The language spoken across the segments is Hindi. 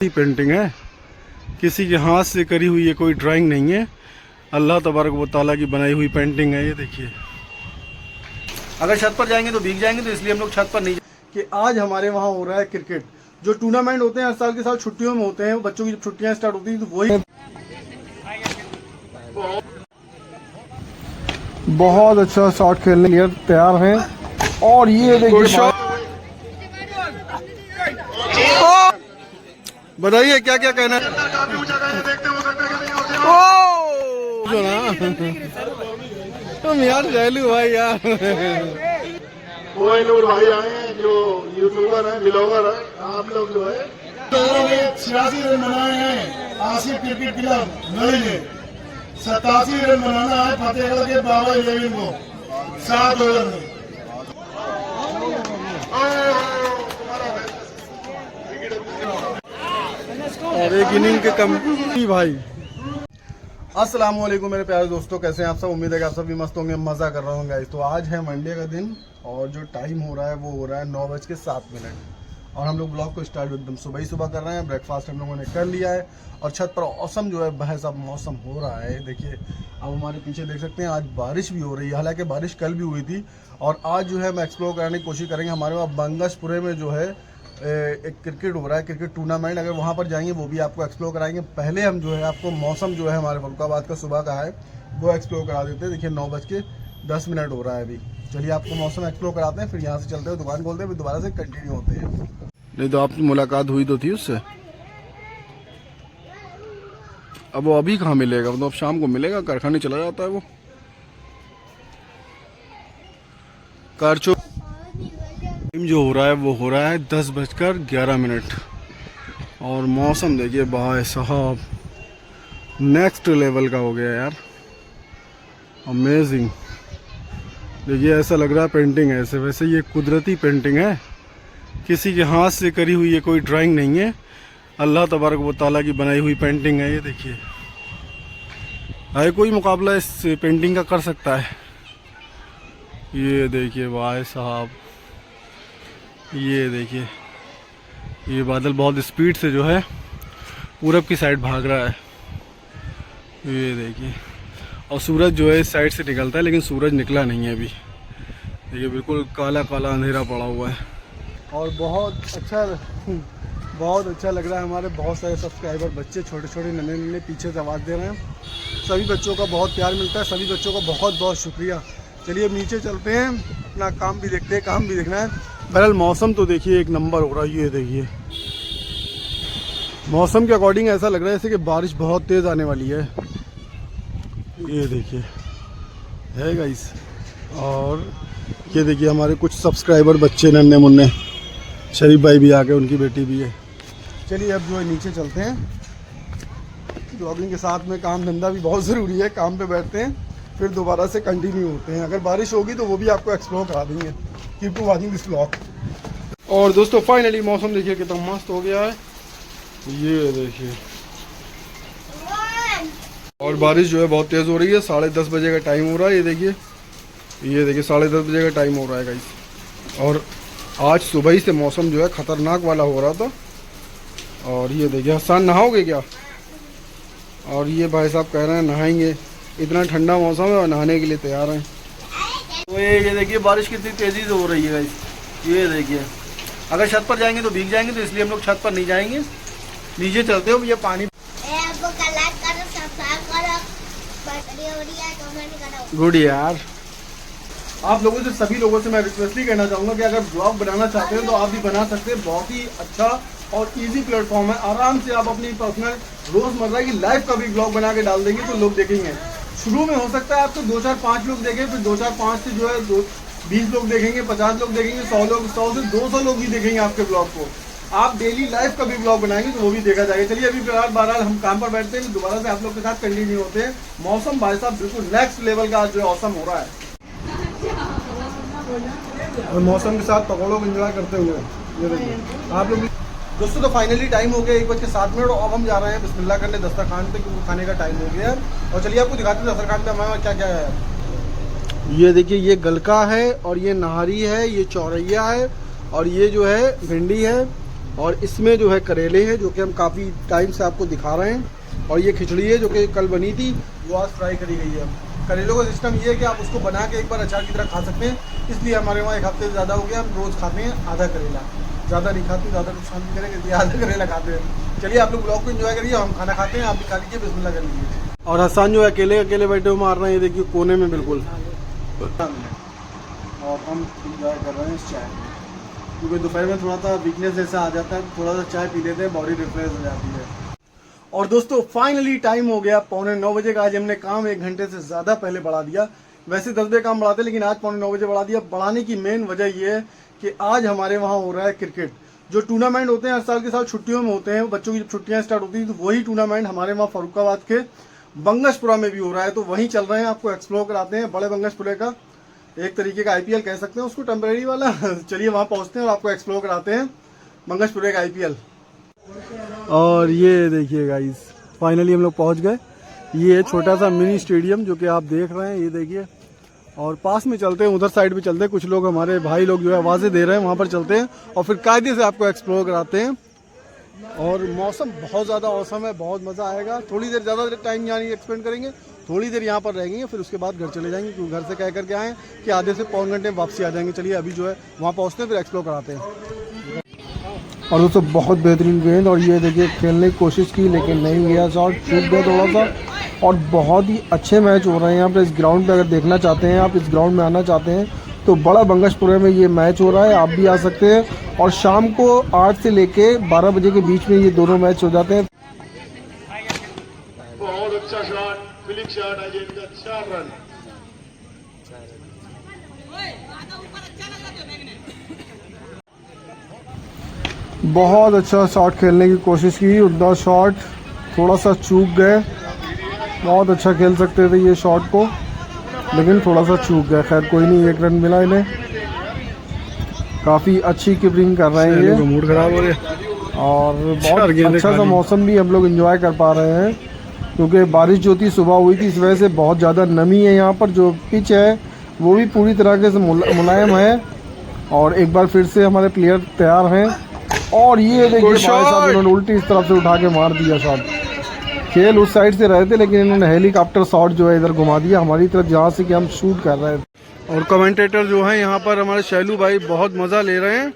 पेंटिंग है, किसी के हाथ से करी हुई है, कोई ड्राइंग नहीं है। अल्लाह तबारक व तआला की बनाई हुई पेंटिंग है। ये देखिए, अगर छत पर जाएंगे तो भीग जाएंगे, तो इसलिए हम लोग छत पर नहीं कि आज हमारे वहाँ हो रहा है क्रिकेट। जो टूर्नामेंट होते हैं हर साल के साल छुट्टियों में होते हैं, बच्चों की जब छुट्टियां स्टार्ट होती हैं तो वही बहुत अच्छा शॉट खेलने के लिए तैयार हैं। और ये देखिए, बताइए क्या क्या कहना है। तुम यार जैलू भाई यार, कोहिनूर भाई आए हैं जो यूट्यूबर हैं, ब्लॉगर हैं। आप लोग जो है 86 रन बनाए हैं आसिफ क्रिकेट क्लब नई ने। 87 रन बनाना है फतेहगढ़ के बाबा 11 को 7 ओवर में। और एक इनिंग के कम भाई। अस्सलाम वालेकुम मेरे प्यारे दोस्तों, कैसे हैं आप सब। उम्मीद है कि आप सब भी मस्त होंगे, मज़ा कर रहे होंगे। तो आज है मंडे का दिन और जो टाइम हो रहा है वो हो रहा है 9:07 और हम लोग ब्लॉग को स्टार्ट एकदम सुबह ही सुबह कर रहे हैं। ब्रेकफास्ट हम लोगों ने कर लिया है और छत पर औसम जो है भाई साहब मौसम हो रहा है। देखिए अब हमारे पीछे देख सकते हैं, आज बारिश भी हो रही है। हालांकि बारिश कल भी हुई थी। और आज जो है हम एक्सप्लोर करने की कोशिश करेंगे। हमारे वहाँ बंगसपुरे में जो है एक क्रिकेट हो रहा है, क्रिकेट टूर्नामेंट। अगर वहाँ पर जाएंगे वो भी आपको एक्सप्लोर कराएंगे। पहले हम जो है आपको मौसम जो है हमारे फरुखाबाद का सुबह का है वो एक्सप्लोर करा देते हैं। देखिए 9:10 हो रहा है अभी। चलिए आपको मौसम एक्सप्लोर कराते हैं, फिर यहाँ से चलते हुए दुकान खोलते हैं, फिर दोबारा से कंटिन्यू होते हैं। नहीं तो आपकी मुलाकात हुई तो थी उससे, अब वो अभी कहाँ मिलेगा, मतलब अब शाम को मिलेगा, कारखाने चला जाता है वो। कारचो जो हो रहा है वो हो रहा है 10:11 और मौसम देखिए भाई साहब नेक्स्ट लेवल का हो गया यार, अमेजिंग। देखिए ऐसा लग रहा है पेंटिंग है, ऐसे वैसे ये कुदरती पेंटिंग है, किसी के हाथ से करी हुई है, कोई ड्राइंग नहीं है। अल्लाह तबारक व तआला की बनाई हुई पेंटिंग है। ये देखिए है, कोई मुकाबला इस पेंटिंग का कर सकता है। ये देखिए भाई साहब, ये देखिए ये बादल बहुत स्पीड से जो है पूरब की साइड भाग रहा है। ये देखिए, और सूरज जो है इस साइड से निकलता है, लेकिन सूरज निकला नहीं है अभी। देखिए बिल्कुल काला काला अंधेरा पड़ा हुआ है और बहुत अच्छा लग रहा है। हमारे बहुत सारे सब्सक्राइबर बच्चे छोटे छोटे नन्हे नन्हे पीछे से आवाज़ दे रहे हैं। सभी बच्चों का बहुत प्यार मिलता है, सभी बच्चों का बहुत बहुत शुक्रिया। चलिए अब नीचे चलते हैं, अपना काम भी देखते हैं, काम भी देखना है। बहरहाल मौसम तो देखिए एक नंबर हो रहा है। ये देखिए मौसम के अकॉर्डिंग ऐसा लग रहा है जैसे कि बारिश बहुत तेज़ आने वाली है। ये देखिए है गाइस, और ये देखिए हमारे कुछ सब्सक्राइबर बच्चे नन्हे मुन्ने, शरीफ भाई भी आ गए, उनकी बेटी भी है। चलिए अब जो है नीचे चलते हैं। ब्लॉगिंग के साथ में काम धंधा भी बहुत ज़रूरी है। काम पे बैठते हैं, फिर दोबारा से कंटिन्यू होते हैं। अगर बारिश होगी तो वो भी आपको एक्सप्लोर करा देंगे। Keep to watching this vlog. और दोस्तों फाइनली मौसम देखिए कितना मस्त हो गया है। ये देखिए, और बारिश जो है बहुत तेज़ हो रही है। 10:30 बजे का टाइम हो रहा है। ये देखिए 10:30 बजे का टाइम हो रहा है गाइस। और आज सुबह ही से मौसम जो है ख़तरनाक वाला हो रहा था। और ये देखिए, हसन नहाओगे क्या? और ये भाई साहब कह रहे हैं नहाएंगे, इतना ठंडा मौसम है और नहाने के लिए तैयार हैं। तो ये देखिए बारिश कितनी तेज़ी से हो रही है गाइस। ये देखिए, अगर छत पर जाएंगे तो भीग जाएंगे, तो इसलिए हम लोग छत पर नहीं जाएंगे, नीचे चलते हो। ये पानी गुड यार। आप लोगों से, सभी लोगों से मैं रिक्वेस्टली कहना चाहूँगा कि अगर ब्लॉग बनाना चाहते हैं तो आप भी बना सकते हैं। बहुत ही अच्छा और इजी प्लेटफॉर्म है। आराम से आप अपनी पर्सनल रोज़मर्रा की लाइफ का भी ब्लॉग बना के डाल देंगे तो लोग देखेंगे। शुरू में हो सकता है आपको 2 4 5 लोग देखें, फिर 2 4 5 से जो है 20 लोग देखेंगे, 50 लोग देखेंगे, 100 लोग, 100 से 200 लोग भी देखेंगे आपके ब्लॉग को। आप डेली लाइफ का भी ब्लॉग बनाएंगे तो वो भी देखा जाएगा। चलिए अभी बहरहाल हम काम पर बैठते हैं, दोबारा से आप लोग के साथ कंटिन्यू होते हैं। मौसम भाई साहब बिल्कुल नेक्स्ट लेवल का आज जो है औसम हो रहा है, और मौसम के साथ पकौड़ों को एंजॉय करते हुए। ये देखिए आप लोग दोस्तों, तो फाइनली टाइम हो गया 1:07 और अब हम जा रहे हैं बिस्मिल्लाह करने दस्तरखान पे, क्योंकि खाने का टाइम हो गया। और चलिए आपको दिखाते हैं दस्तरखान पे हमारे क्या क्या है। ये देखिए, ये गलका है और ये नहारी है, ये चौरैया है और ये जो है भिंडी है और इसमें जो है करेले हैं जो कि हम काफ़ी टाइम से आपको दिखा रहे हैं। और ये खिचड़ी है जो कि कल बनी थी, वो आज फ्राई करी गई है। करेलों का सिस्टम ये है कि आप उसको बना के एक बार अचार की तरह खा सकते हैं, इसलिए हमारे वहाँ एक हफ्ते से ज़्यादा हो गया हम रोज़ खाते हैं आधा करेला। ज़्यादा नहीं खाते, ज़्यादा नुकसान नहीं करेंगे, इसलिए आधा करेला खाते हैं। चलिए आप लोग ब्लॉग को एंजॉय करिए, हम खाना खाते हैं, आप भी खा लीजिए, बिस्मिल्लाह कर लीजिए। और हसन जो है अकेले अकेले बैठे हुए मार रहे हैं, ये देखिए कोने में बिल्कुल। और हम इंजॉय कर रहे हैं इस चाय में, क्योंकि दोपहर में थोड़ा सा वीकनेस जैसा आ जाता है, थोड़ा सा चाय पी लेते हैं, बॉडी रिफ्रेश हो जाती है। और दोस्तों फाइनली टाइम हो गया 8:45 बजे का। आज हमने काम 1 घंटे से ज़्यादा पहले बढ़ा दिया। वैसे 10 बजे काम बढ़ाते, लेकिन आज 8:45 बजे बढ़ा दिया। बढ़ाने की मेन वजह ये है कि आज हमारे वहाँ हो रहा है क्रिकेट। जो टूर्नामेंट होते हैं हर साल के साल छुट्टियों में होते हैं, बच्चों की जब छुट्टियाँ स्टार्ट होती हैं, तो वही टूर्नामेंट हमारे वहाँ फरुखाबाद के बंगशपुरा में भी हो रहा है। तो वहीं चल रहे हैं, आपको एक्सप्लोर कराते हैं बड़े बंगशपुरे का, एक तरीके का IPL कह सकते हैं उसको, टेम्परेरी वाला। चलिए वहाँ पहुँचते हैं और आपको एक्सप्लोर कराते हैं बंगशपुरे का IPL। और ये देखिए गाइस, फाइनली हम लोग पहुँच गए। ये है छोटा सा मिनी स्टेडियम जो कि आप देख रहे हैं, ये देखिए। और पास में चलते हैं, उधर साइड पे चलते हैं, कुछ लोग हमारे भाई लोग जो है आवाज़ें दे रहे हैं, वहाँ पर चलते हैं और फिर कायदे से आपको एक्सप्लोर कराते हैं। और मौसम बहुत ज़्यादा औसम है, बहुत मज़ा आएगा। थोड़ी देर ज़्यादा टाइम यहाँ नहीं एक्सपेंड करेंगे, थोड़ी देर यहाँ पर रहेंगे, फिर उसके बाद घर चले जाएंगे, क्योंकि घर से कह करके आए कि आधे से पौन घंटे में वापसी आ जाएंगे। चलिए अभी जो है वहाँ पहुँचते हैं, फिर एक्सप्लोर कराते हैं। और दोस्तों बहुत बेहतरीन गेंद, और ये देखिए खेलने की कोशिश की लेकिन नहीं गया, शॉट छूट गया थोड़ा सा। और बहुत ही अच्छे मैच हो रहे हैं यहाँ पर इस ग्राउंड पे। अगर देखना चाहते हैं आप, इस ग्राउंड में आना चाहते हैं, तो बड़ा बंगशपुरे में ये मैच हो रहा है, आप भी आ सकते हैं। और शाम को 8 से लेके 12 बजे के बीच में ये दोनों मैच हो जाते हैं। बहुत अच्छा शॉट, फिलिंग शॉट है जिनका, 4 रन। बहुत अच्छा शॉट खेलने की कोशिश की, उनका शॉट थोड़ा सा चूक गए। बहुत अच्छा खेल सकते थे ये शॉट को, लेकिन थोड़ा सा चूक गया। खैर कोई नहीं, 1 रन मिला इन्हें। काफ़ी अच्छी कीपिंग कर रहे हैं ये, मूड खराब हो रहा। और बहुत अच्छा सा मौसम भी हम लोग एंजॉय कर पा रहे हैं, क्योंकि बारिश जो थी सुबह हुई थी, इस वजह से बहुत ज़्यादा नमी है यहाँ पर। जो पिच है वो भी पूरी तरह से मुलायम है। और एक बार फिर से हमारे प्लेयर तैयार हैं। और ये देखिए भाई साहब, इन्होंने उल्टी इस तरफ से उठा के मार दिया शॉट। खेल उस साइड से रहे थे, लेकिन इन्होंने हेलीकॉप्टर शॉट जो है इधर घुमा दिया हमारी तरफ, जहाँ से कि हम शूट कर रहे थे। और कमेंटेटर जो है यहाँ पर हमारे शैलू भाई बहुत मज़ा ले रहे हैं।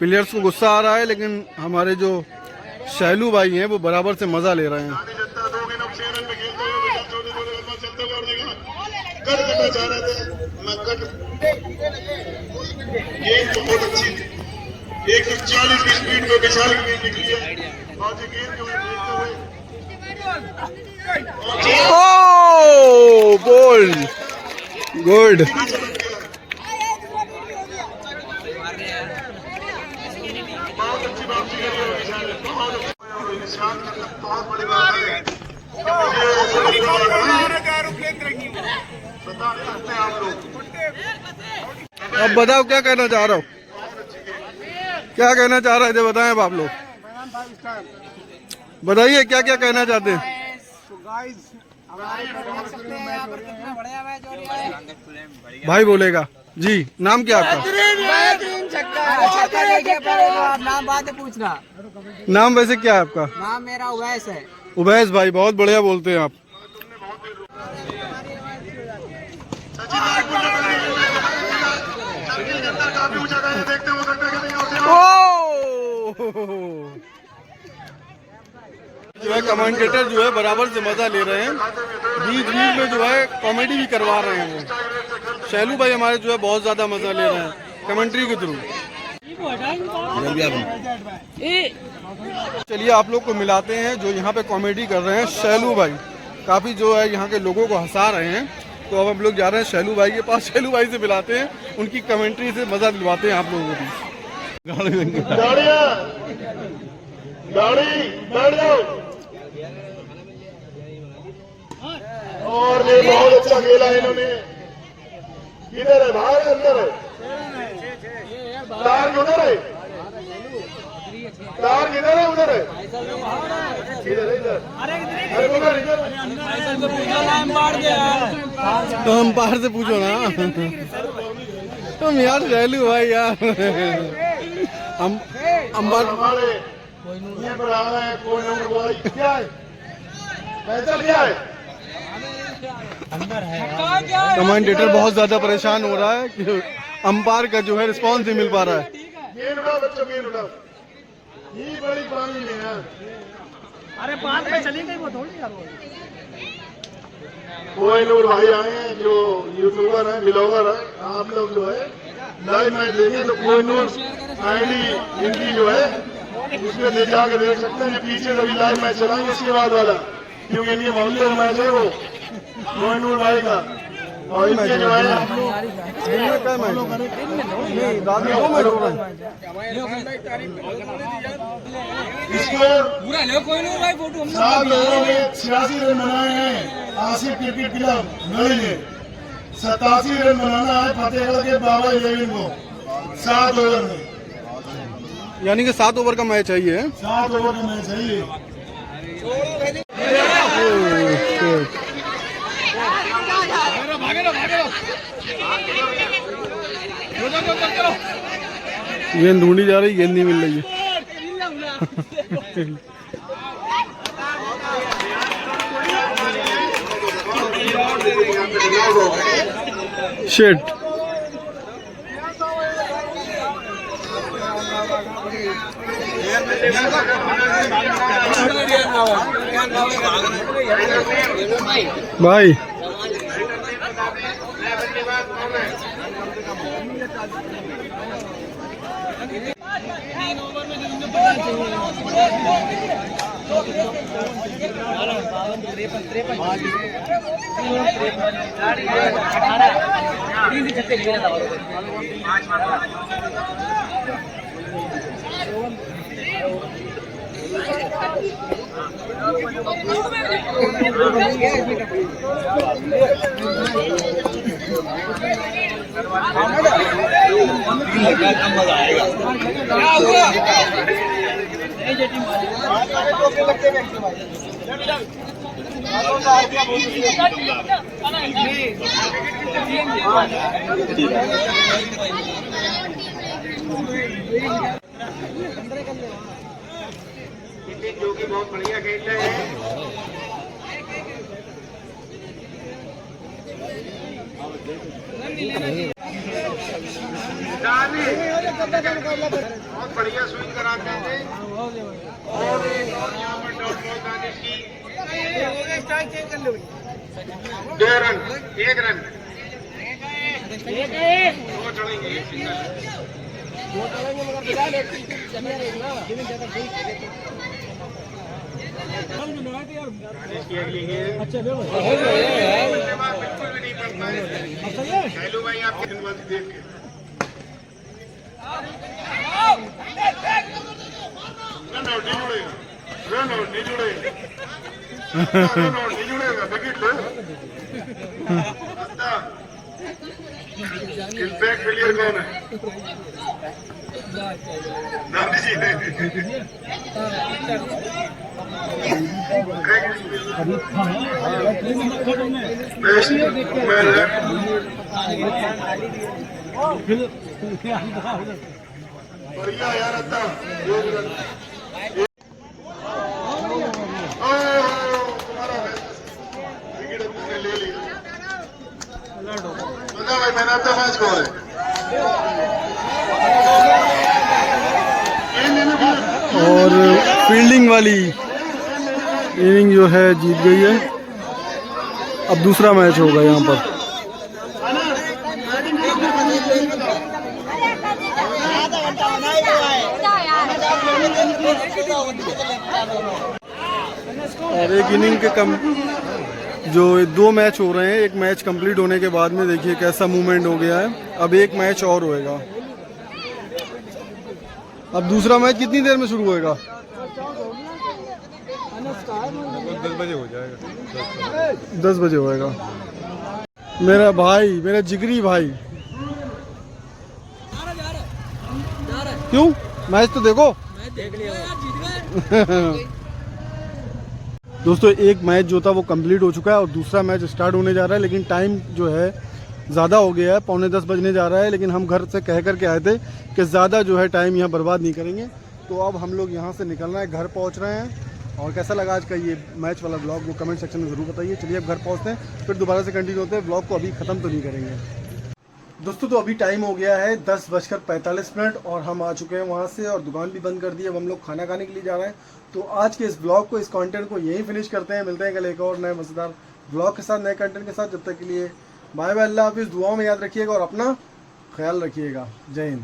प्लेयर्स को गुस्सा आ रहा है, लेकिन हमारे जो शैलू भाई हैं वो बराबर से मज़ा ले रहे हैं। बहुत अच्छी 140 की स्पीड में विशाल की गेंद निकली है। और ये गेंद जो है ओह बोल्ड, गुड। बहुत अच्छी बात की है विशाल ने, बहुत बड़ी बात है। बता सकते हैं आप लोग। अब बताओ क्या कहना चाह रहा हो, क्या कहना चाह रहे थे, बताएं अब आप लोग, बताइए क्या क्या कहना चाहते हैं। भाई बोलेगा जी। नाम क्या आपका? नाम बाद में पूछना। नाम वैसे क्या है आपका? नाम मेरा उवैस है। उवैस भाई, बहुत बढ़िया बोलते हैं आप। जो है कमेंटेटर जो है बराबर से मजा ले रहे हैं, बीच बीच में जो है कॉमेडी भी करवा रहे हैं वो। शैलू भाई हमारे जो है बहुत ज्यादा मजा ले रहे हैं कमेंट्री के थ्रू। चलिए आप लोग को मिलाते हैं जो यहाँ पे कॉमेडी कर रहे हैं, शैलू भाई काफी जो है यहाँ के लोगों को हंसा रहे हैं। तो अब हम लोग जा रहे हैं शैलू भाई के पास, शैलू भाई से मिलाते हैं, उनकी कमेंट्री से मजा दिलवाते हैं आप लोगों को भी। और ये बहुत अच्छा खेला इन्होंने। किधर है, बाहर है अंदर है? तार उधर है, तार किधर है? उधर है, इधर इधर, अरे उधर इधर। तो हम बाहर से पूछो ना तुम यार शैलू भाई यार, अंबार हमारे ये पर आ रहे हैं कोई नंबर भाई क्या है पैसा क्या है कमेंटेटर बहुत ज्यादा परेशान हो रहा है कि अंपायर का जो है रिस्पॉन्स नहीं मिल पा रहा है। गेंद उठाओ बच्चों गेंद उठाओ ये बड़ी पानी में है अरे बात में चली गई वो थोड़ी यार कोई नूर भाई आए हैं जो यूट्यूबर है ब्लॉगर है आप लोग जो है लाइव मैच देखें तो कोई नूर आईडी इनकी जो है उसमें ले जाकर देख सकते हैं पीछे कभी लाइव मैच चलाएंगे इसके बाद वाला क्योंकि इनके मोहल्ले का मैच है वो कोई नूर भाई का और इनके जो है दिन में क्या मैच है? नहीं, रात में 2 मैच हो रहे हैं। स्कोर 7 ओवरों में 86 रन बनाए हैं आसिफ क्रिकेट क्लब नई ने 87 रन बनाना है फतेहगढ़ के बाबा 11 को 7 ओवर में यानी कि 7 ओवर का मैच है ये। 7 ओवर का मैच है ये गेंद ढूंढी जा रही, गेंद नहीं मिल रही है। शिट भाई जो कि बहुत बढ़िया खेल रहे हैं बहुत बढ़िया स्विंग कराते थे और यहाँ पर डॉट बॉल दानिश की 2 रन 1 रन 2 चढ़ेंगे अगली गेंद बिल्कुल भी नहीं पड़ता है शैलू भाई आपके गेंदबाजी देख के रन आउट नहीं जुड़ेगा रन आउट नहीं जुड़ेगा रन आउट नहीं जुड़ेगा विकेट लो इम्पैक्ट प्लेयर कौन है गांधी जी बेस्ट मैन बढ़िया यार अद्दा तुम्हारा विकेट तुमने ले लिया बता भाई मैंने आपका मैच कौन है और फील्डिंग वाली इनिंग जो है जीत गई है। अब दूसरा मैच होगा यहाँ पर। और एक इनिंग के कम जो 2 मैच हो रहे हैं, एक मैच कंप्लीट होने के बाद में देखिए कैसा मूवमेंट हो गया है। अब एक मैच और होएगा। अब दूसरा मैच कितनी देर में शुरू होएगा? 10 बजे हो जाएगा। 10 बजे होएगा। मेरा भाई, मेरा जिगरी भाई, क्यों? मैच तो देखो। दोस्तों एक मैच जो था वो कंप्लीट हो चुका है और दूसरा मैच स्टार्ट होने जा रहा है, लेकिन टाइम जो है ज़्यादा हो गया है, 9:45 बजने जा रहा है। लेकिन हम घर से कह करके आए थे कि ज़्यादा जो है टाइम यहाँ बर्बाद नहीं करेंगे, तो अब हम लोग यहाँ से निकलना है, घर पहुँच रहे हैं। और कैसा लगा आज का ये मैच वाला ब्लॉग वो कमेंट सेक्शन में ज़रूर बताइए। चलिए अब घर पहुँचते हैं, फिर दोबारा से कंटिन्यू होते हैं। ब्लॉग को अभी ख़त्म तो नहीं करेंगे दोस्तों। तो अभी टाइम हो गया है 10:45 और हम आ चुके हैं वहाँ से और दुकान भी बंद कर दी। अब हम लोग खाना खाने के लिए जा रहे हैं। तो आज के इस ब्लॉग को, इस कंटेंट को यहीं फिनिश करते हैं। मिलते हैं कल एक और नए मज़ेदार ब्लॉग के साथ, नए कंटेंट के साथ। जब तक के लिए बाय बाय, अल्लाह हाफिज़। दुआओं में याद रखिएगा और अपना ख्याल रखिएगा। जय हिंद।